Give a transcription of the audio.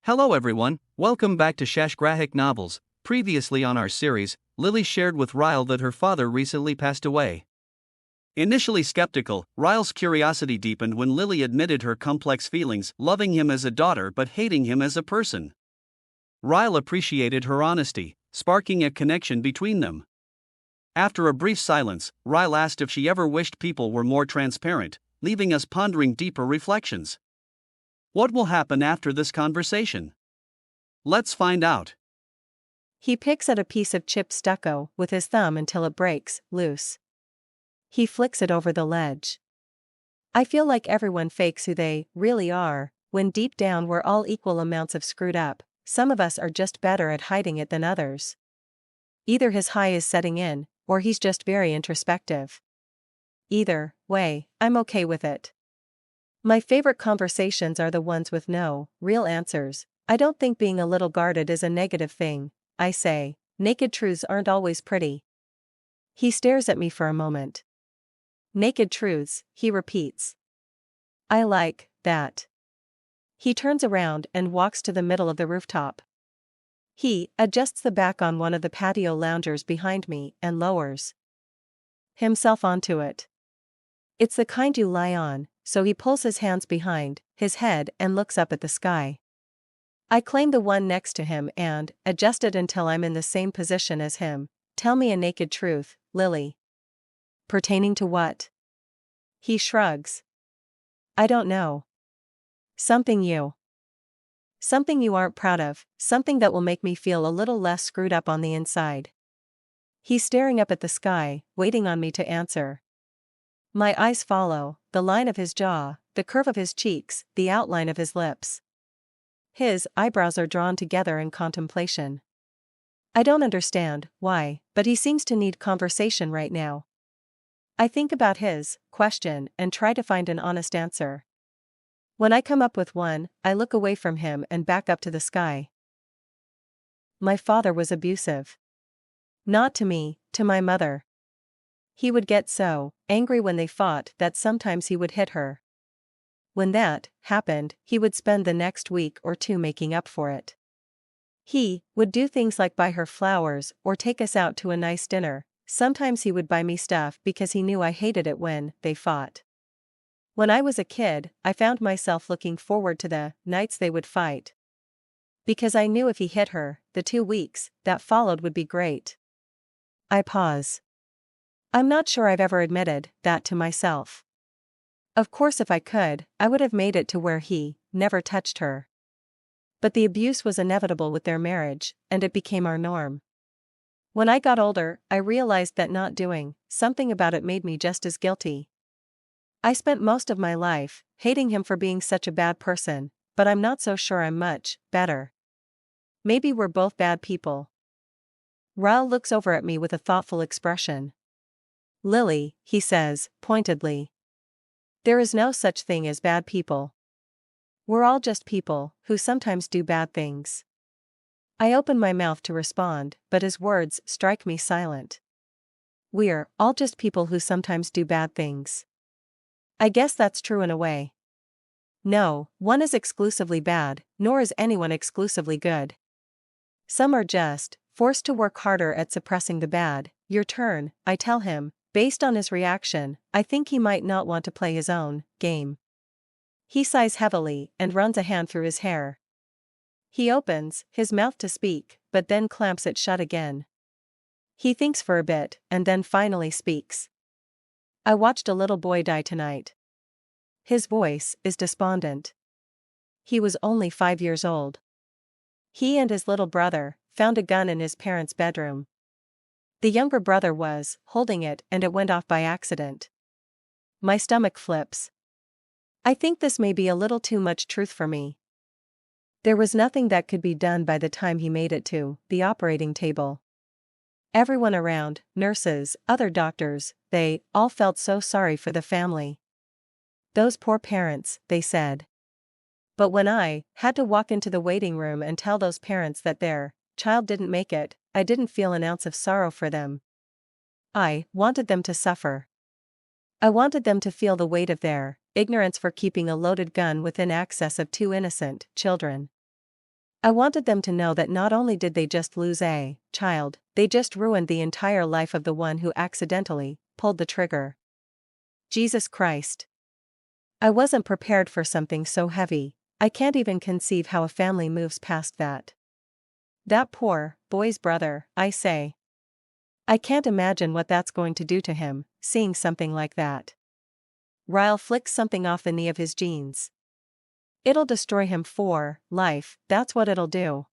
Hello everyone, welcome back to Shashgraphic Novels. Previously on our series, Lily shared with Ryle that her father recently passed away. Initially skeptical, Ryle's curiosity deepened when Lily admitted her complex feelings, loving him as a daughter but hating him as a person. Ryle appreciated her honesty, sparking a connection between them. After a brief silence, Ryle asked if she ever wished people were more transparent, leaving us pondering deeper reflections. What will happen after this conversation? Let's find out. He picks at a piece of chipped stucco with his thumb until it breaks loose. He flicks it over the ledge. I feel like everyone fakes who they really are, when deep down we're all equal amounts of screwed up. Some of us are just better at hiding it than others. Either his high is setting in, or he's just very introspective. Either way, I'm okay with it. My favorite conversations are the ones with no real answers. I don't think being a little guarded is a negative thing, I say. Naked truths aren't always pretty. He stares at me for a moment. Naked truths, he repeats. I like that. He turns around and walks to the middle of the rooftop. He adjusts the back on one of the patio loungers behind me and lowers himself onto it. It's the kind you lie on, so he pulls his hands behind his head and looks up at the sky. I claim the one next to him and adjust it until I'm in the same position as him. Tell me a naked truth, Lily. Pertaining to what? He shrugs. I don't know. Something you aren't proud of, something that will make me feel a little less screwed up on the inside. He's staring up at the sky, waiting on me to answer. My eyes follow the line of his jaw, the curve of his cheeks, the outline of his lips. His eyebrows are drawn together in contemplation. I don't understand why, but he seems to need conversation right now. I think about his question and try to find an honest answer. When I come up with one, I look away from him and back up to the sky. My father was abusive. Not to me, to my mother. He would get so angry when they fought that sometimes he would hit her. When that happened, he would spend the next week or two making up for it. He would do things like buy her flowers or take us out to a nice dinner. Sometimes he would buy me stuff because he knew I hated it when they fought. When I was a kid, I found myself looking forward to the nights they would fight. Because I knew if he hit her, the 2 weeks that followed would be great. I pause. I'm not sure I've ever admitted that to myself. Of course, if I could, I would have made it to where he never touched her. But the abuse was inevitable with their marriage, and it became our norm. When I got older, I realized that not doing something about it made me just as guilty. I spent most of my life hating him for being such a bad person, but I'm not so sure I'm much better. Maybe we're both bad people. Ryle looks over at me with a thoughtful expression. Lily, he says, pointedly. There is no such thing as bad people. We're all just people who sometimes do bad things. I open my mouth to respond, but his words strike me silent. We're all just people who sometimes do bad things. I guess that's true in a way. No one is exclusively bad, nor is anyone exclusively good. Some are just forced to work harder at suppressing the bad. Your turn, I tell him. Based on his reaction, I think he might not want to play his own game. He sighs heavily and runs a hand through his hair. He opens his mouth to speak, but then clamps it shut again. He thinks for a bit, and then finally speaks. I watched a little boy die tonight. His voice is despondent. He was only 5 years old. He and his little brother found a gun in his parents' bedroom. The younger brother was holding it and it went off by accident. My stomach flips. I think this may be a little too much truth for me. There was nothing that could be done by the time he made it to the operating table. Everyone around, nurses, other doctors, they all felt so sorry for the family. Those poor parents, they said. But when I had to walk into the waiting room and tell those parents that their child didn't make it, I didn't feel an ounce of sorrow for them. I wanted them to suffer. I wanted them to feel the weight of their ignorance for keeping a loaded gun within access of 2 innocent children. I wanted them to know that not only did they just lose a child, they just ruined the entire life of the one who accidentally pulled the trigger. Jesus Christ. I wasn't prepared for something so heavy. I can't even conceive how a family moves past that. That poor boy's brother, I say. I can't imagine what that's going to do to him, seeing something like that. Ryle flicks something off the knee of his jeans. It'll destroy him for life, that's what it'll do.